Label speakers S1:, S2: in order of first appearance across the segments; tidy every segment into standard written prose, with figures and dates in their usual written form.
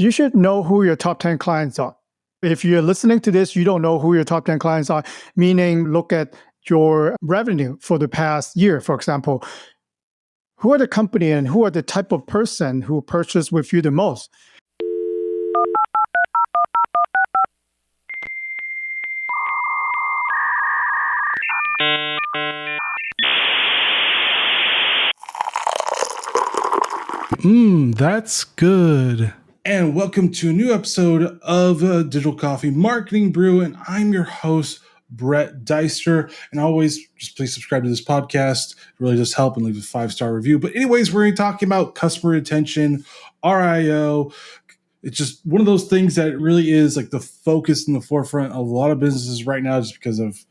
S1: You should know who your top 10 clients are. If you're listening to this, you don't know who your top 10 clients are, meaning look at your revenue for the past year, for example. Who are the company and who are the type of person who purchase with you the most?
S2: That's good. And welcome to a new episode of Digital Coffee Marketing Brew. And I'm your host, Brett Deister. And always, just please subscribe to this podcast. It really does help, and leave a 5-star review. But anyways, we're going to be talking about customer retention, RIO. It's just one of those things that really is like the focus in the forefront of a lot of businesses right now, just because of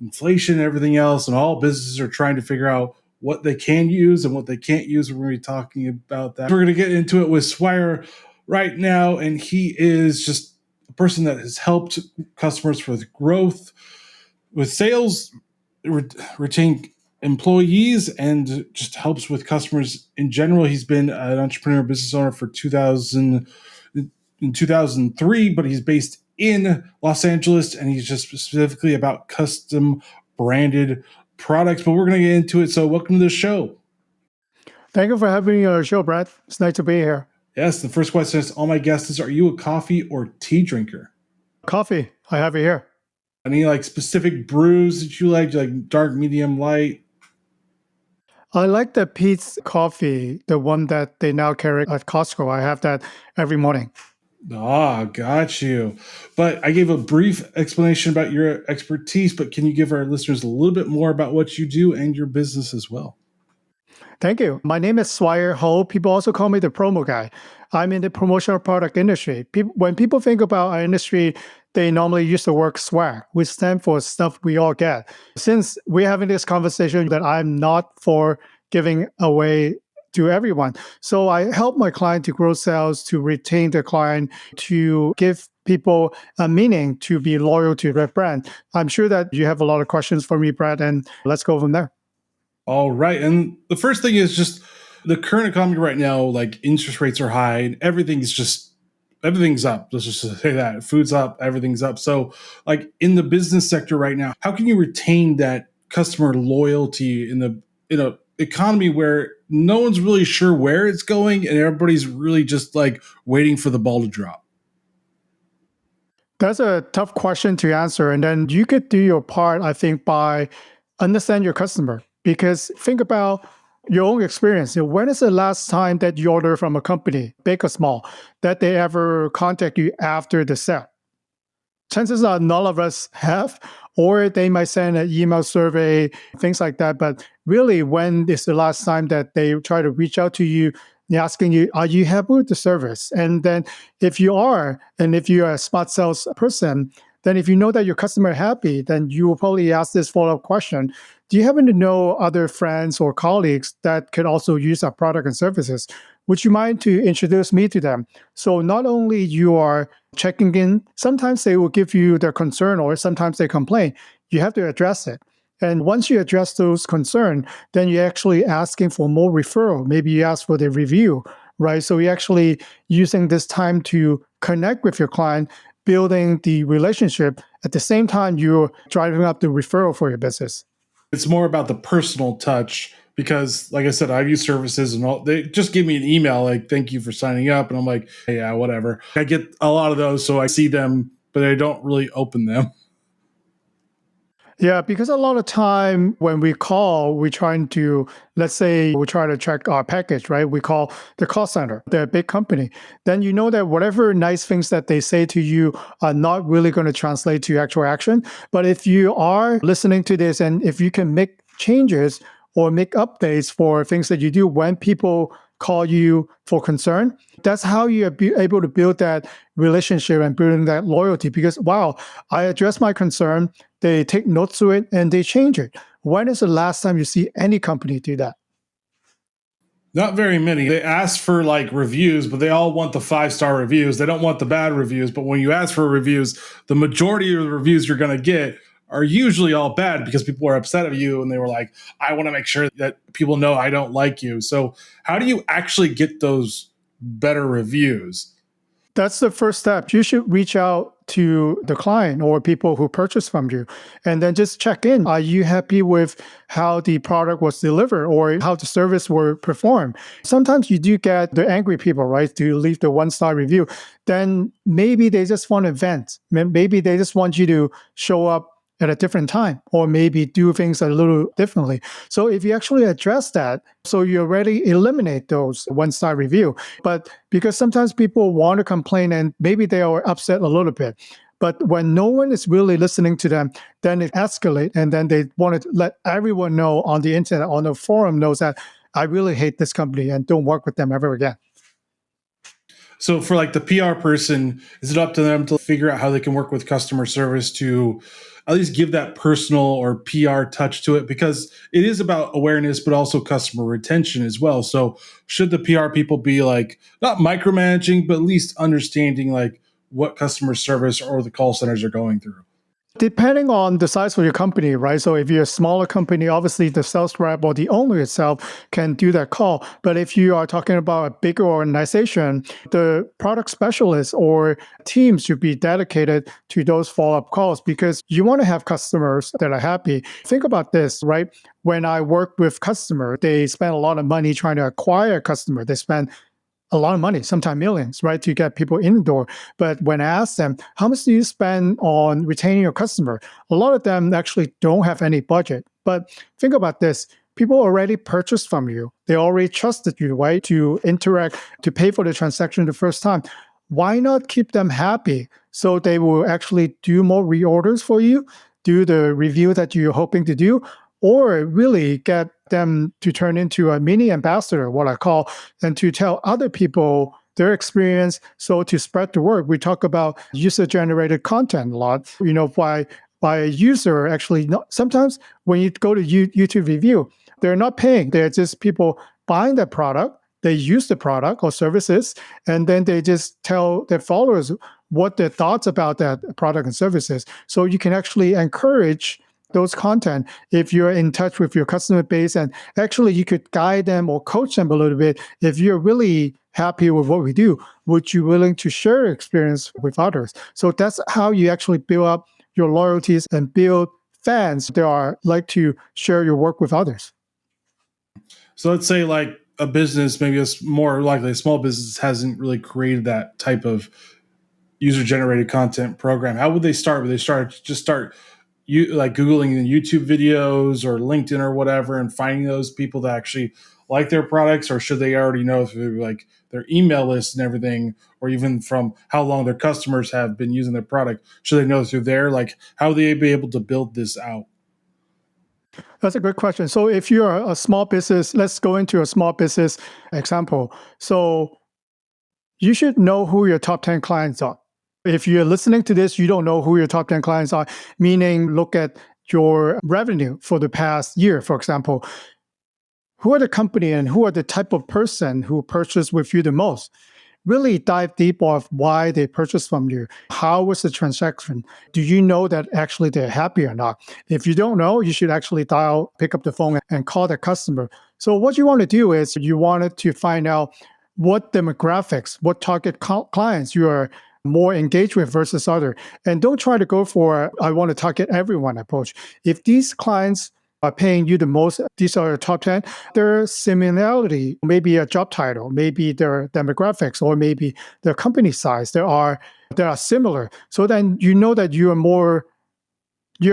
S2: inflation and everything else. And all businesses are trying to figure out what they can use and what they can't use. We're going to be talking about that. We're going to get into it with Swire right now. And he is just a person that has helped customers with growth, with sales, retain employees, and just helps with customers in general. He's been an entrepreneur business owner for 2003, but he's based in Los Angeles, and he's just specifically about custom branded products. But we're going to get into it. So welcome to the show.
S1: Thank you for having me on the show, Brad. It's nice to be here.
S2: Yes, the first question is, all my guests is, are you a coffee or tea drinker?
S1: Coffee. I have it here.
S2: Any like specific brews that you like dark, medium, light?
S1: I like the Pete's coffee, the one that they now carry at Costco. I have that every morning.
S2: Ah, got you. But I gave a brief explanation about your expertise, but can you give our listeners a little bit more about what you do and your business as well?
S1: Thank you. My name is Swire Ho. People also call me the promo guy. I'm in the promotional product industry. When people think about our industry, they normally use the word swag, which stands for stuff we all get. Since we're having this conversation that I'm not for giving away to everyone. So I help my client to grow sales, to retain the client, to give people a meaning to be loyal to their brand. I'm sure that you have a lot of questions for me, Brad, and let's go from there.
S2: All right. And the first thing is just the current economy right now, like interest rates are high and everything's up. Let's just say that food's up, everything's up. So like in the business sector right now, how can you retain that customer loyalty in a economy where no one's really sure where it's going and everybody's really just like waiting for the ball to drop?
S1: That's a tough question to answer. And then you could do your part, I think, by understand your customer. Because think about your own experience. When is the last time that you order from a company, big or small, that they ever contact you after the sale? Chances are none of us have, or they might send an email survey, things like that. But really, when is the last time that they try to reach out to you, they're asking you, are you happy with the service? And then if you are, and if you're a smart sales person, then if you know that your customer are happy, then you will probably ask this follow-up question. Do you happen to know other friends or colleagues that could also use our product and services? Would you mind to introduce me to them? So not only you are checking in, sometimes they will give you their concern or sometimes they complain. You have to address it. And once you address those concerns, then you're actually asking for more referral. Maybe you ask for the review, right? So you're actually using this time to connect with your client, building the relationship. At the same time, you're driving up the referral for your business.
S2: It's more about the personal touch because, like I said, I use services and all. They just give me an email like, "Thank you for signing up," and I'm like, hey, "Yeah, whatever." I get a lot of those, so I see them, but I don't really open them.
S1: Yeah, because a lot of time when we call, we're trying to, let's say we try to check our package, right? We call the call center, the big company. Then you know that whatever nice things that they say to you are not really going to translate to actual action. But if you are listening to this and if you can make changes or make updates for things that you do when people call you for concern, that's how you're able to build that relationship and building that loyalty. Because, wow, I address my concern, they take notes to it, and they change it. When is the last time you see any company do that?
S2: Not very many. They ask for like reviews, but they all want the 5-star reviews. They don't want the bad reviews. But when you ask for reviews, the majority of the reviews you're going to get are usually all bad because people are upset at you and they were like, I want to make sure that people know I don't like you. So how do you actually get those better reviews?
S1: That's the first step. You should reach out to the client or people who purchase from you and then just check in. Are you happy with how the product was delivered or how the service were performed? Sometimes you do get the angry people, right, to leave the one-star review. Then maybe they just want to vent. Maybe they just want you to show up at a different time or maybe do things a little differently. So if you actually address that, so you already eliminate those one-star review. But because sometimes people want to complain and maybe they are upset a little bit. But when no one is really listening to them, then it escalates and then they want to let everyone know on the internet, on the forum knows that I really hate this company and don't work with them ever again.
S2: So for like the PR person, is it up to them to figure out how they can work with customer service to at least give that personal or PR touch to it? Because it is about awareness, but also customer retention as well. So should the PR people be like not micromanaging, but at least understanding like what customer service or the call centers are going through?
S1: Depending on the size of your company, right? So if you're a smaller company, obviously the sales rep or the owner itself can do that call. But if you are talking about a bigger organization, the product specialist or team should be dedicated to those follow-up calls because you want to have customers that are happy. Think about this, right? When I work with customers, they spend a lot of money trying to acquire a customer. They spend a lot of money, sometimes millions, right, to get people in the door. But when I ask them, how much do you spend on retaining your customer? A lot of them actually don't have any budget. But think about this. People already purchased from you. They already trusted you, right, to interact, to pay for the transaction the first time. Why not keep them happy so they will actually do more reorders for you, do the review that you're hoping to do, or really get them to turn into a mini ambassador, what I call, and to tell other people their experience. So to spread the word, we talk about user-generated content a lot. By a user actually, sometimes when you go to YouTube review, they're not paying. They're just people buying the product. They use the product or services, and then they just tell their followers what their thoughts about that product and services. So you can actually encourage those content if you're in touch with your customer base, and actually you could guide them or coach them a little bit. If you're really happy with what we do, would you willing to share your experience with others? So that's how you actually build up your loyalties and build fans that are like to share your work with others.
S2: So let's say like a business, maybe it's more likely a small business hasn't really created that type of user generated content program. How would they start? Would they start you like Googling the YouTube videos or LinkedIn or whatever and finding those people that actually like their products, or should they already know through like their email list and everything, or even from how long their customers have been using their product? Should they know through there? Like how would they be able to build this out?
S1: That's a good question. So if you're a small business, let's go into a small business example. So you should know who your top 10 clients are. If you're listening to this, you don't know who your top 10 clients are, meaning look at your revenue for the past year, for example. Who are the company and who are the type of person who purchased with you the most? Really dive deep of why they purchased from you. How was the transaction? Do you know that actually they're happy or not? If you don't know, you should actually pick up the phone and call the customer. So what you want to do is you wanted to find out what demographics, what target clients you are more engaged with versus other. And don't try to go for, I want to target everyone approach. If these clients are paying you the most, these are the top 10, their similarity, maybe a job title, maybe their demographics, or maybe their company size, they are similar. So then you know that you're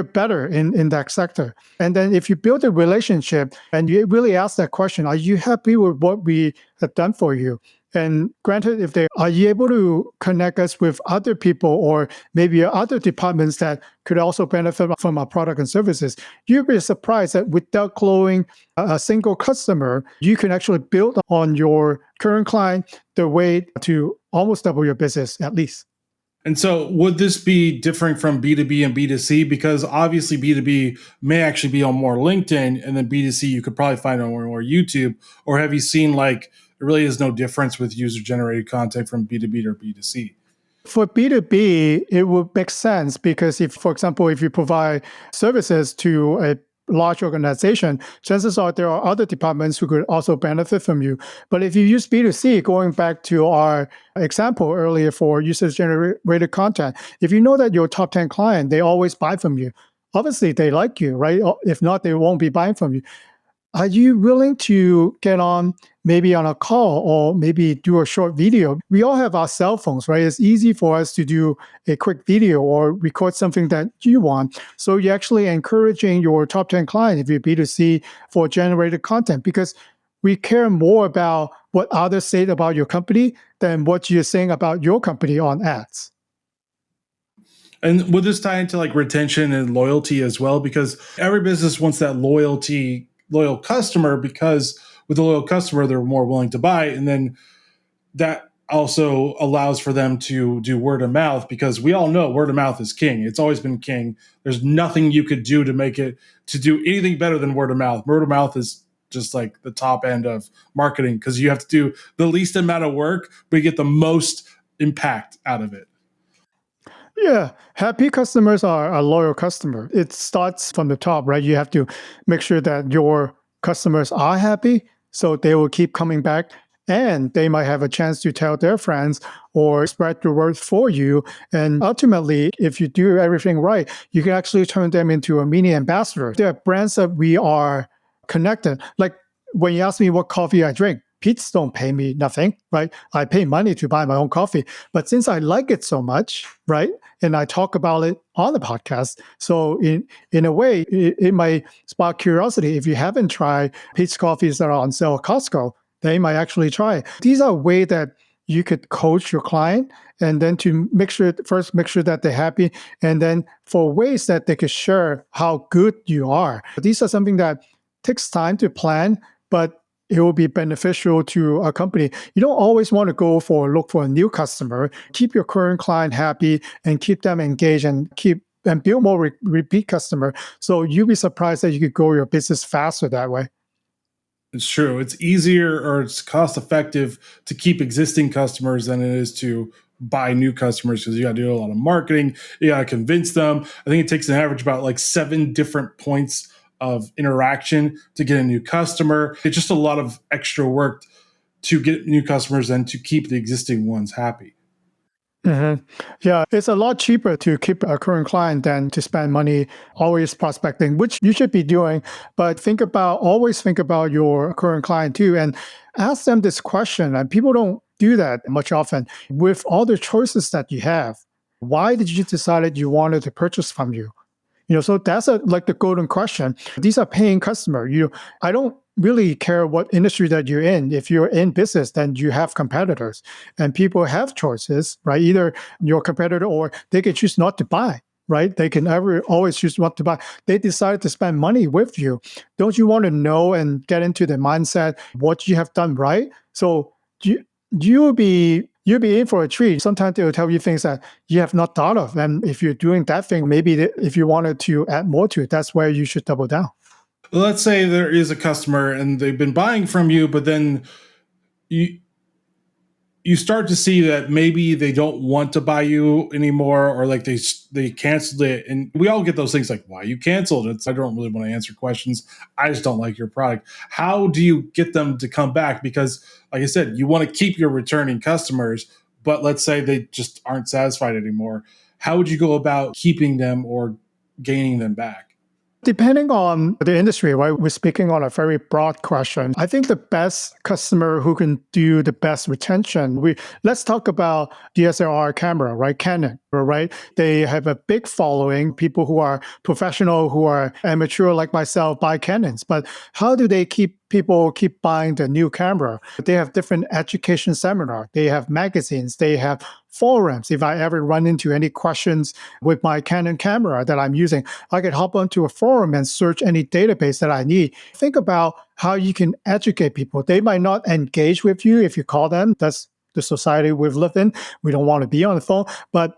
S1: better in that sector. And then if you build a relationship and you really ask that question, are you happy with what we have done for you? And granted, if are you able to connect us with other people or maybe other departments that could also benefit from our product and services, you'll be surprised that without closing a single customer, you can actually build on your current client the way to almost double your business at least.
S2: And so would this be different from B2B and B2C? Because obviously B2B may actually be on more LinkedIn, and then B2C you could probably find on more YouTube. Or have you seen like there really is no difference with user generated content from B2B to B2C?
S1: For B2B, it would make sense because if, for example, if you provide services to large organization, chances are there are other departments who could also benefit from you. But if you use B2C, going back to our example earlier for user-generated content, if you know that your top 10 client, they always buy from you, obviously they like you, right? If not, they won't be buying from you. Are you willing to get on maybe on a call or maybe do a short video? We all have our cell phones, right? It's easy for us to do a quick video or record something that you want. So you're actually encouraging your top 10 clients, if you're B2C, for generated content, because we care more about what others say about your company than what you're saying about your company on ads.
S2: And would this tie into like retention and loyalty as well? Because every business wants that loyal customer, because with a loyal customer, they're more willing to buy. And then that also allows for them to do word of mouth, because we all know word of mouth is king. It's always been king. There's nothing you could do to do anything better than word of mouth. Word of mouth is just like the top end of marketing, because you have to do the least amount of work, but you get the most impact out of it.
S1: Yeah, happy customers are a loyal customer. It starts from the top, right? You have to make sure that your customers are happy, so they will keep coming back, and they might have a chance to tell their friends or spread the word for you. And ultimately, if you do everything right, you can actually turn them into a mini ambassador. There are brands that we are connected. Like when you ask me what coffee I drink, Pete's don't pay me nothing, right? I pay money to buy my own coffee. But since I like it so much, right? And I talk about it on the podcast. So in a way, it might spark curiosity. If you haven't tried Pete's coffees that are on sale at Costco, they might actually try it. These are ways that you could coach your client, and then to make sure that they're happy, and then for ways that they could share how good you are. These are something that takes time to plan, but it will be beneficial to a company. You don't always want to look for a new customer. Keep your current client happy and keep them engaged, and build more repeat customer. So you'll be surprised that you could grow your business faster that way.
S2: It's true. It's easier, or it's cost effective to keep existing customers than it is to buy new customers, because you got to do a lot of marketing. You got to convince them. I think it takes an average about like 7 different points of interaction to get a new customer. It's just a lot of extra work to get new customers and to keep the existing ones happy.
S1: Mm-hmm. Yeah, it's a lot cheaper to keep a current client than to spend money always prospecting, which you should be doing. But always think about your current client too, and ask them this question. And people don't do that much often. With all the choices that you have, why did you decide that you wanted to purchase from you? So that's like the golden question. These are paying customer. I don't really care what industry that you're in. If you're in business, then you have competitors, and people have choices, right? Either your competitor, or they can choose not to buy, right? They can always choose not to buy. They decided to spend money with you. Don't you want to know and get into the mindset what you have done right? So you'll be in for a treat. Sometimes they will tell you things that you have not thought of. And if you're doing that thing, maybe if you wanted to add more to it, that's where you should double down.
S2: Let's say there is a customer and they've been buying from you, but then you start to see that maybe they don't want to buy you anymore, or like they canceled it. And we all get those things like, why you canceled it? I don't really want to answer questions. I just don't like your product. How do you get them to come back? Because like I said, you want to keep your returning customers, but let's say they just aren't satisfied anymore. How would you go about keeping them or gaining them back?
S1: Depending on the industry, right? We're speaking on a very broad question. I think the best customer who can do the best retention, let's talk about DSLR camera, right? Canon, right? They have a big following. People who are professional, who are amateur like myself, buy Canons. But how do they people keep buying the new camera? They have different education seminars. They have magazines. They have forums. If I ever run into any questions with my Canon camera that I'm using, I can hop onto a forum and search any database that I need. Think about how you can educate people. They might not engage with you if you call them. That's the society we've lived in. We don't want to be on the phone. But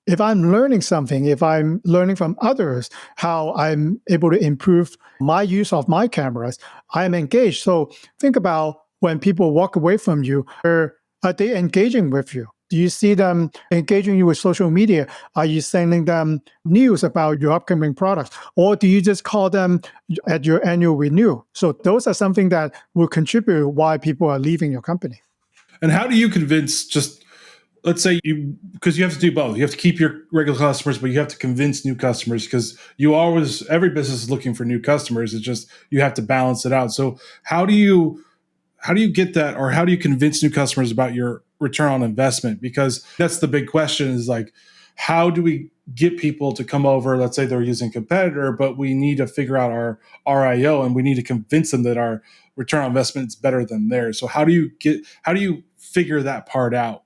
S1: if I'm learning something, if I'm learning from others, how I'm able to improve my use of my cameras, I'm engaged. So think about when people walk away from you, are they engaging with you? Do you see them engaging you with social media? Are you sending them news about your upcoming products? Or do you just call them at your annual renew? So those are something that will contribute why people are leaving your company.
S2: And how do you convince just let's say you because you have to do both. You have to keep your regular customers, but you have to convince new customers because you always every business is looking for new customers. It's just you have to balance it out. So how do you get that, or how do you convince new customers about your return on investment? Because that's the big question is like, how do we get people to come over? Let's say they're using a competitor, but we need to figure out our RIO and we need to convince them that our return on investment is better than theirs. So how do you figure that part out?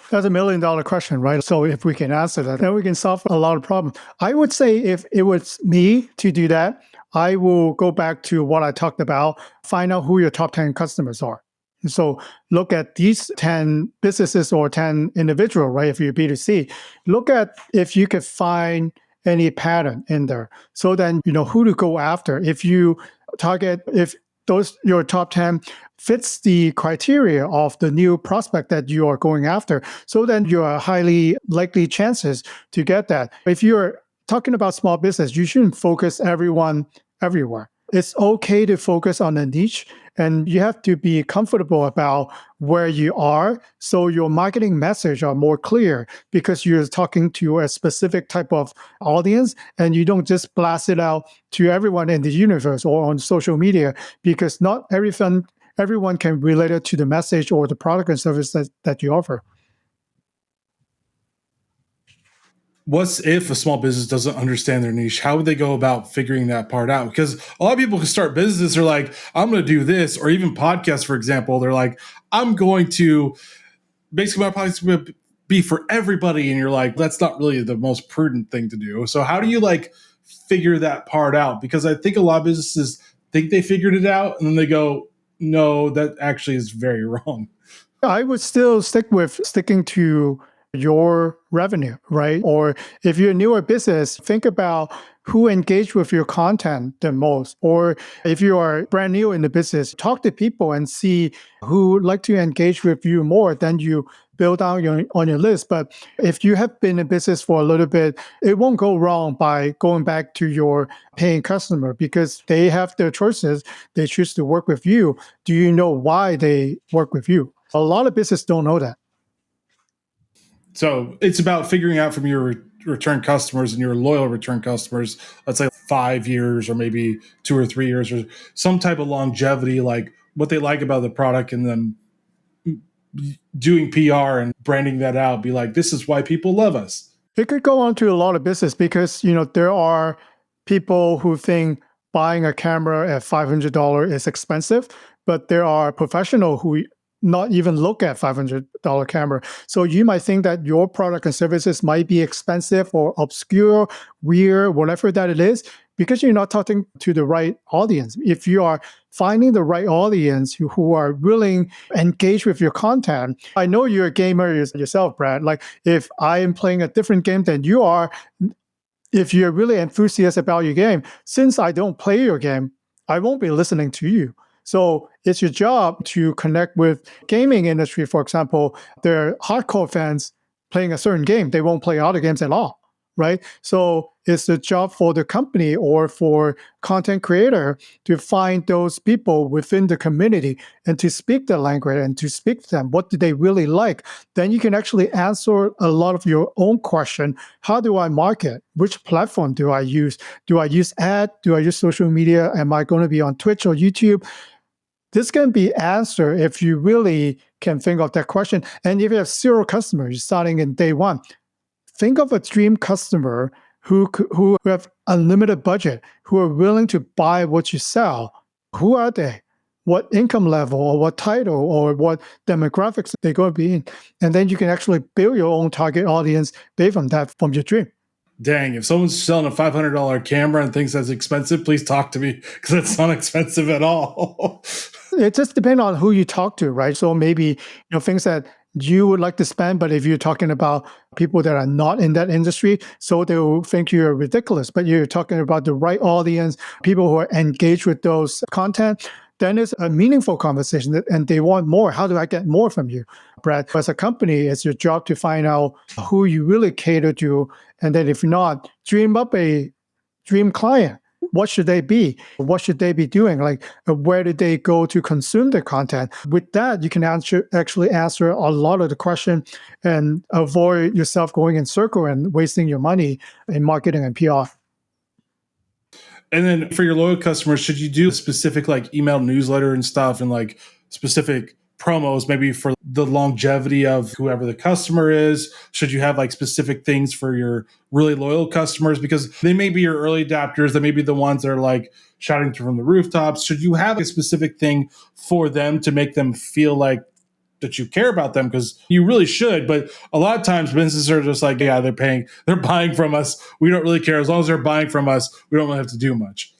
S1: That's $1 million question, right? So if we can answer that, then we can solve a lot of problems. I would say if it was me to do that, I will go back to what I talked about, find out who your top 10 customers are. So look at these 10 businesses or 10 individual, right? If you're B2C, look at if you could find any pattern in there. So then you know who to go after. If you target, if those your top 10 fits the criteria of the new prospect that you are going after, so then you are highly likely chances to get that. If you're talking about small business, you shouldn't focus everyone everywhere. It's okay to focus on a niche, and you have to be comfortable about where you are so your marketing message are more clear because you're talking to a specific type of audience and you don't just blast it out to everyone in the universe or on social media because not everyone can relate it to the message or the product and service that you offer.
S2: What's if a small business doesn't understand their niche? How would they go about figuring that part out? Because a lot of people can start businesses are like, I'm going to do this, or even podcasts, for example. They're like, I'm going to basically my podcast will be for everybody, and you're like, that's not really the most prudent thing to do. So how do you like figure that part out? Because I think a lot of businesses think they figured it out, and then they go, no, that actually is very wrong.
S1: I would still sticking to your revenue, right? Or if you're a newer business, think about who engaged with your content the most. Or if you are brand new in the business, talk to people and see who like to engage with you more. Then you build down on your list. But if you have been in business for a little bit, it won't go wrong by going back to your paying customer because they have their choices. They choose to work with you. Do you know why they work with you? A lot of businesses don't know that.
S2: So it's about figuring out from your return customers and your loyal return customers, let's say 5 years or maybe 2 or 3 years or some type of longevity, like what they like about the product, and then doing PR and branding that out, be like, this is why people love us.
S1: It could go on to a lot of business because, there are people who think buying a camera at $500 is expensive, but there are professionals who not even look at $500 camera. So you might think that your product and services might be expensive or obscure, weird, whatever that it is, because you're not talking to the right audience. If you are finding the right audience who are willing to engage with your content, I know you're a gamer yourself, Brad. Like if I am playing a different game than you are, if you're really enthusiastic about your game, since I don't play your game, I won't be listening to you. So it's your job to connect with gaming industry. For example, they're hardcore fans playing a certain game. They won't play other games at all, right? So it's the job for the company or for content creator to find those people within the community and to speak the language and to speak to them. What do they really like? Then you can actually answer a lot of your own question. How do I market? Which platform do I use? Do I use ad? Do I use social media? Am I going to be on Twitch or YouTube? This can be answered if you really can think of that question. And if you have zero customers starting in day one, think of a dream customer who have unlimited budget, who are willing to buy what you sell. Who are they? What income level or what title or what demographics they're going to be in? And then you can actually build your own target audience based on that from your dream.
S2: Dang, if someone's selling a $500 camera and thinks that's expensive, please talk to me because it's not expensive at all.
S1: It just depends on who you talk to, right? So maybe, things that you would like to spend, but if you're talking about people that are not in that industry, so they will think you're ridiculous, but you're talking about the right audience, people who are engaged with those content, then it's a meaningful conversation and they want more. How do I get more from you, Brad? As a company, it's your job to find out who you really cater to. And then if not, dream up a dream client. What should they be? What should they be doing? Like, where did they go to consume the content? With that, you can actually answer a lot of the question and avoid yourself going in circle and wasting your money in marketing and PR.
S2: And then for your loyal customers, should you do specific like email newsletter and stuff and like specific promos maybe for the longevity of whoever the customer is? Should you have like specific things for your really loyal customers? Because they may be your early adapters. They may be the ones that are like shouting from the rooftops. Should you have a specific thing for them to make them feel like that you care about them? Because you really should. But a lot of times businesses are just like, yeah, they're buying from us. We don't really care. As long as they're buying from us, we don't really have to do much.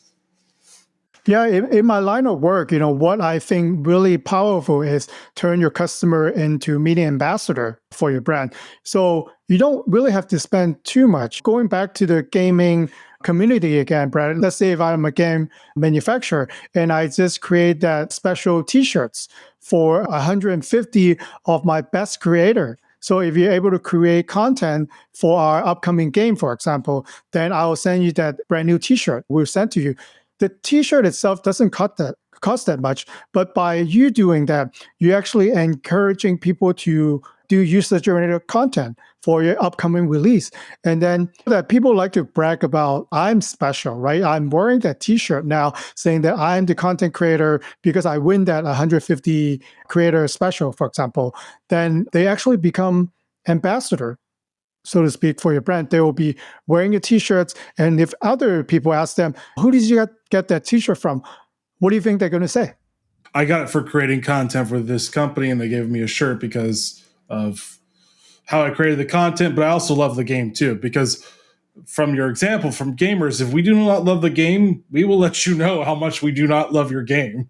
S1: Yeah, in my line of work, what I think really powerful is turn your customer into media ambassador for your brand. So you don't really have to spend too much. Going back to the gaming community again, Brad, let's say if I'm a game manufacturer and I just create that special t-shirts for 150 of my best creator. So if you're able to create content for our upcoming game, for example, then I'll send you that brand new t-shirt we'll send to you. The t-shirt itself doesn't cost that much, but by you doing that, you're actually encouraging people to do user-generated content for your upcoming release. And then that people like to brag about, I'm special, right? I'm wearing that t-shirt now saying that I'm the content creator because I win that 150 creator special, for example. Then they actually become ambassador, so to speak, for your brand. They will be wearing your t-shirts. And if other people ask them, who did you get that t-shirt from? What do you think they're going to say?
S2: I got it for creating content for this company, and they gave me a shirt because of how I created the content. But I also love the game too, because from your example from gamers, if we do not love the game, we will let you know how much we do not love your game.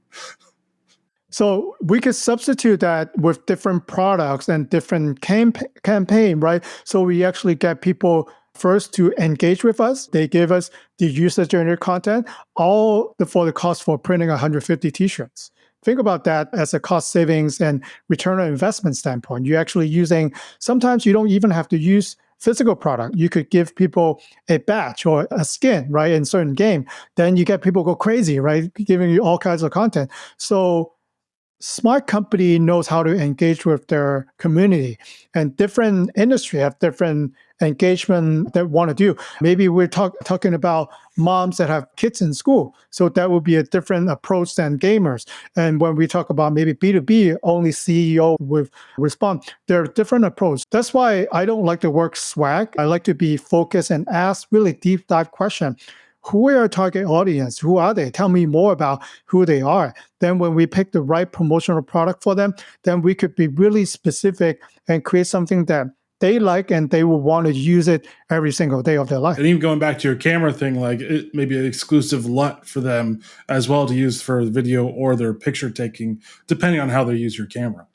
S1: So we could substitute that with different products and different campaign, right? So we actually get people first to engage with us. They give us the user-generated content, all for the cost for printing 150 t-shirts. Think about that as a cost savings and return on investment standpoint. You're actually using, sometimes you don't even have to use physical product. You could give people a badge or a skin, right, in certain game. Then you get people go crazy, right, giving you all kinds of content. So smart company knows how to engage with their community, and different industry have different engagement that want to do. Maybe we're talking about moms that have kids in school. So that would be a different approach than gamers. And when we talk about maybe B2B, only CEO with respond, there are different approaches. That's why I don't like the word swag. I like to be focused and ask really deep dive questions. Who are our target audience? Who are they? Tell me more about who they are. Then when we pick the right promotional product for them, then we could be really specific and create something that they like and they will want to use it every single day of their life.
S2: And even going back to your camera thing, like it may be an exclusive LUT for them as well to use for video or their picture taking, depending on how they use your camera.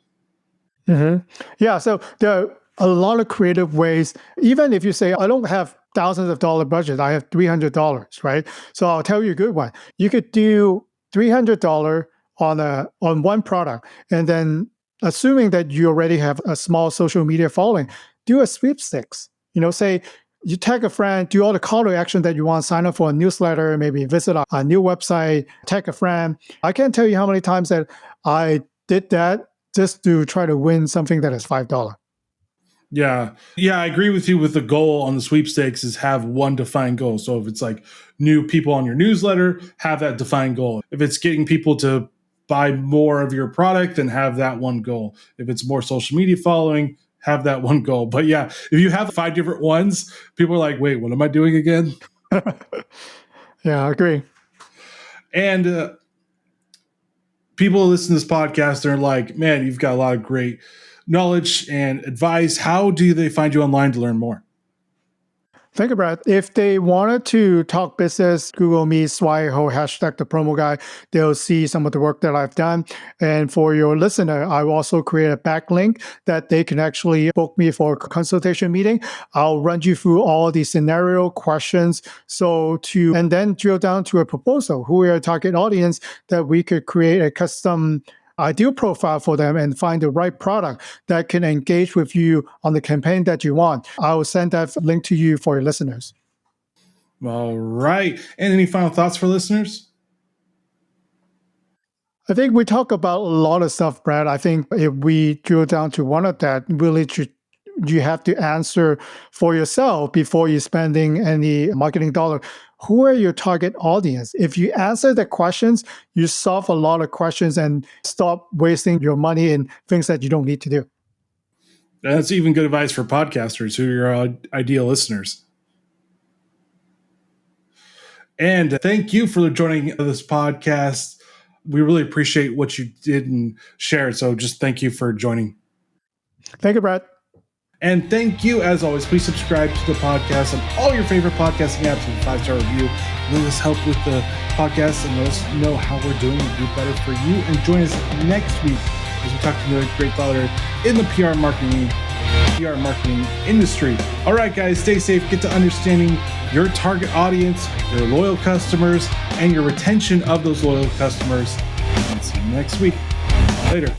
S1: Mm-hmm. Yeah, so there are a lot of creative ways. Even if you say, I don't have thousands of dollar budget, I have $300, right? So I'll tell you a good one. You could do $300 on one product, and then assuming that you already have a small social media following, do a sweepstakes. Say you tag a friend, do all the call to action that you want, sign up for a newsletter, maybe visit a new website, tag a friend. I can't tell you how many times that I did that just to try to win something that is $5.
S2: Yeah. Yeah, I agree with you with the goal on the sweepstakes is have one defined goal. So if it's like new people on your newsletter, have that defined goal. If it's getting people to buy more of your product, then have that one goal. If it's more social media following, have that one goal. But yeah, if you have 5 different ones, people are like, wait, what am I doing again?
S1: Yeah, I agree.
S2: And people listen to this podcast, they're like, man, you've got a lot of great knowledge and advice. How do they find you online to learn more?
S1: Think about it. If they wanted to talk business, Google me, Swire Ho, hashtag the promo guy. They'll see some of the work that I've done. And for your listener, I will also create a backlink that they can actually book me for a consultation meeting. I'll run you through all the scenario questions. And then drill down to a proposal, who are your target audience, that we could create a custom ideal profile for them and find the right product that can engage with you on the campaign that you want. I will send that link to you for your listeners.
S2: All right. And any final thoughts for listeners?
S1: I think we talk about a lot of stuff, Brad. I think if we drill down to one of that, really you have to answer for yourself before you're spending any marketing dollar. Who are your target audience? If you answer the questions, you solve a lot of questions and stop wasting your money in things that you don't need to do.
S2: That's even good advice for podcasters who are your ideal listeners. And thank you for joining this podcast. We really appreciate what you did and shared. So just thank you for joining.
S1: Thank you, Brad.
S2: And thank you, as always. Please subscribe to the podcast on all your favorite podcasting apps with a 5-star review. Let us help with the podcast and let us know how we're doing and do better for you. And join us next week as we talk to another great thought leader in the PR marketing industry. All right, guys, stay safe. Get to understanding your target audience, your loyal customers, and your retention of those loyal customers. And see you next week. Later.